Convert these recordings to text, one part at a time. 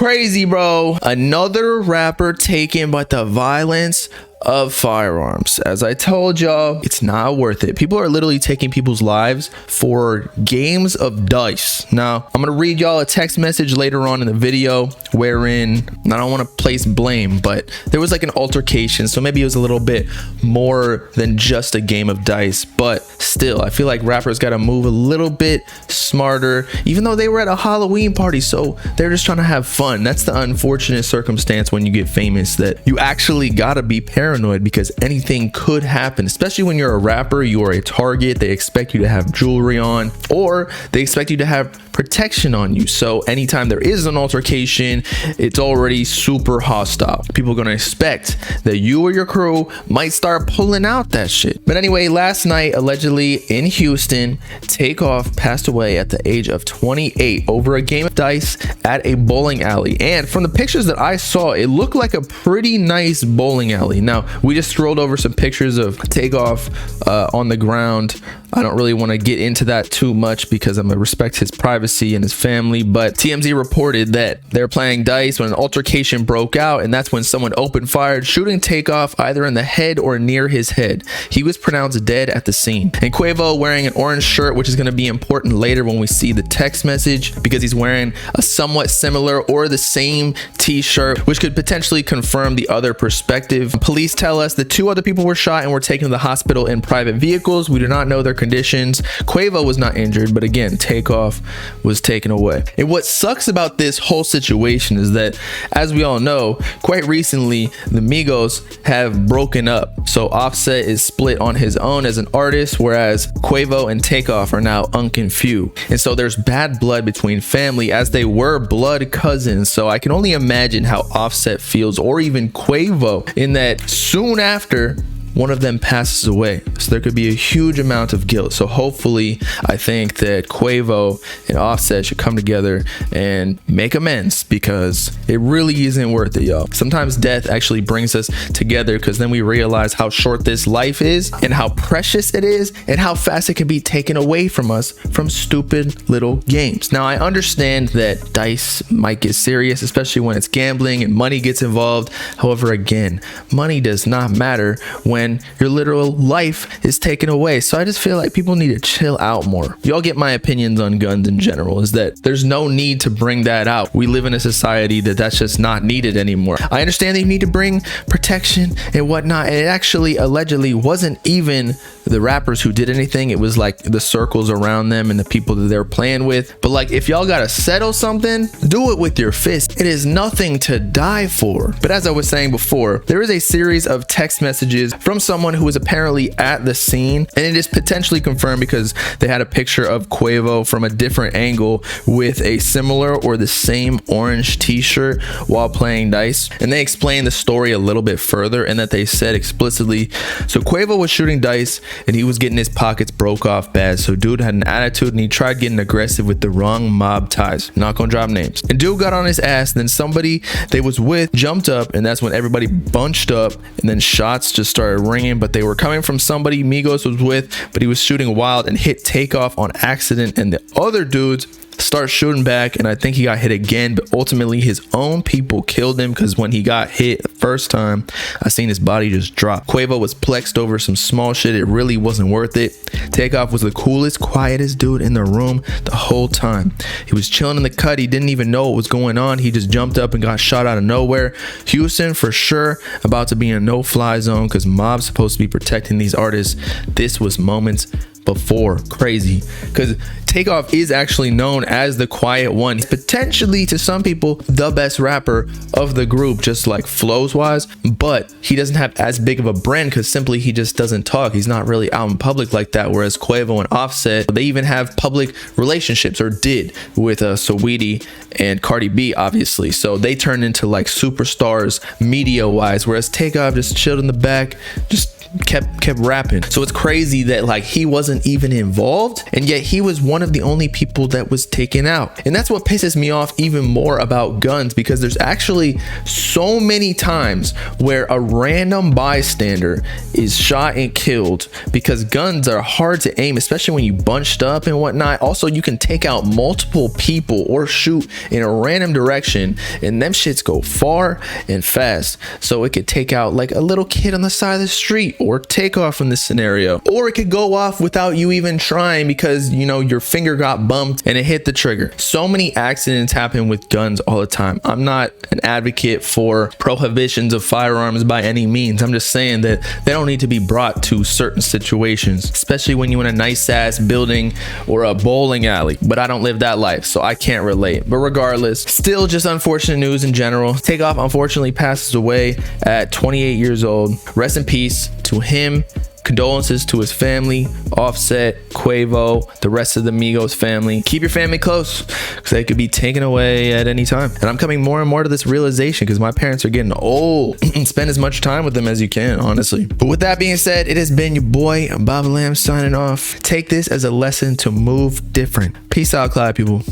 crazy, bro. Another rapper taken by the violence of firearms. As I told y'all, it's not worth it. People are literally taking people's lives for games of dice. Now, I'm gonna read y'all a text message later on in the video wherein, I don't want to place blame, but there was like an altercation, so maybe it was a little bit more than just a game of dice. But still, I feel like rappers gotta move a little bit smarter, even though they were at a Halloween party, so they're just trying to have fun. That's the unfortunate circumstance when you get famous, that you actually gotta be paranoid because anything could happen, especially when you're a rapper. You are a target. They expect you to have jewelry on, or they expect you to have protection on you. So anytime there is an altercation, it's already super hostile. People are going to expect that you or your crew might start pulling out that shit. But anyway, last night, allegedly in Houston, Takeoff passed away at the age of 28 over a game of dice at a bowling alley. And from the pictures that I saw, it looked like a pretty nice bowling alley. Now, we just scrolled over some pictures of Takeoff on the ground. I don't really want to get into that too much because I'm going to respect his privacy and his family, but TMZ reported that they're playing dice when an altercation broke out, and that's when someone opened fire, shooting Takeoff either in the head or near his head. He was pronounced dead at the scene. And Quavo, wearing an orange shirt, which is going to be important later when we see the text message, because he's wearing a somewhat similar or the same t-shirt, which could potentially confirm the other perspective. Police tell us that 2 other people were shot and were taken to the hospital in private vehicles. We do not know their conditions. Quavo was not injured, but again, Takeoff was taken away. And what sucks about this whole situation is that, as we all know, quite recently the Migos have broken up. So Offset is split on his own as an artist, whereas Quavo and Takeoff are now unconfused. And so there's bad blood between family, as they were blood cousins. So I can only imagine how Offset feels, or even Quavo, in that soon after one of them passes away. So there could be a huge amount of guilt. So hopefully, I think that Quavo and Offset should come together and make amends, because it really isn't worth it, y'all. Sometimes death actually brings us together, because then we realize how short this life is and how precious it is and how fast it can be taken away from us from stupid little games. Now, I understand that dice might get serious, especially when it's gambling and money gets involved. However, again, money does not matter when your literal life is taken away. So I just feel like people need to chill out more. Y'all get my opinions on guns in general, is that there's no need to bring that out. We live in a society that's just not needed anymore. I understand that you need to bring protection and whatnot, and it actually allegedly wasn't even the rappers who did anything. It was like the circles around them and the people that they're playing with. But like, if y'all gotta settle something, do it with your fist. It is nothing to die for. But as I was saying before, there is a series of text messages from someone who was apparently at the scene, and it is potentially confirmed because they had a picture of Quavo from a different angle with a similar or the same orange t-shirt while playing dice. And they explained the story a little bit further, and that they said explicitly, so Quavo was shooting dice and he was getting his pockets broke off bad. So dude had an attitude and he tried getting aggressive with the wrong mob ties. Not gonna drop names. And dude got on his ass, and then somebody they was with jumped up, and that's when everybody bunched up, and then shots just started ringing. But they were coming from somebody Migos was with, but he was shooting wild and hit Takeoff on accident, and the other dudes start shooting back, and I think he got hit again, but ultimately his own people killed him, because when he got hit the first time, I seen his body just drop. Quavo was plexed over some small shit. It really wasn't worth it. Takeoff was the coolest, quietest dude in the room the whole time. He was chilling in the cut. He didn't even know what was going on. He just jumped up and got shot out of nowhere. Houston for sure about to be in a no-fly zone, because mob's supposed to be protecting these artists. This was moments before. Crazy, because Takeoff is actually known as the quiet one. He's potentially, to some people, the best rapper of the group, just like flows wise, but he doesn't have as big of a brand because simply he just doesn't talk. He's not really out in public like that, whereas Quavo and Offset, they even have public relationships, or did, with Saweetie and Cardi B, obviously. So they turned into like superstars media wise, whereas Takeoff just chilled in the back, just kept rapping. So it's crazy that like he wasn't even involved, and yet he was one of the only people that was taken out. And that's what pisses me off even more about guns, because there's actually so many times where a random bystander is shot and killed because guns are hard to aim, especially when you bunched up and whatnot. Also, you can take out multiple people or shoot in a random direction, and them shits go far and fast. So it could take out like a little kid on the side of the street, or Takeoff in this scenario, or it could go off without you even trying because, you know, your finger got bumped and it hit the trigger. So many accidents happen with guns all the time. I'm not an advocate for prohibitions of firearms by any means. I'm just saying that they don't need to be brought to certain situations, especially when you're in a nice ass building or a bowling alley. But I don't live that life, so I can't relate. But regardless, still just unfortunate news in general. Takeoff unfortunately passes away at 28 years old. Rest in peace to him. Condolences to his family, Offset, Quavo, the rest of the Migos family. Keep your family close, because they could be taken away at any time. And I'm coming more and more to this realization because my parents are getting old. Spend as much time with them as you can, honestly. But with that being said, it has been your boy Bobbalam signing off. Take this as a lesson to move different. Peace out, Clyde people. Know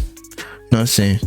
what I'm saying?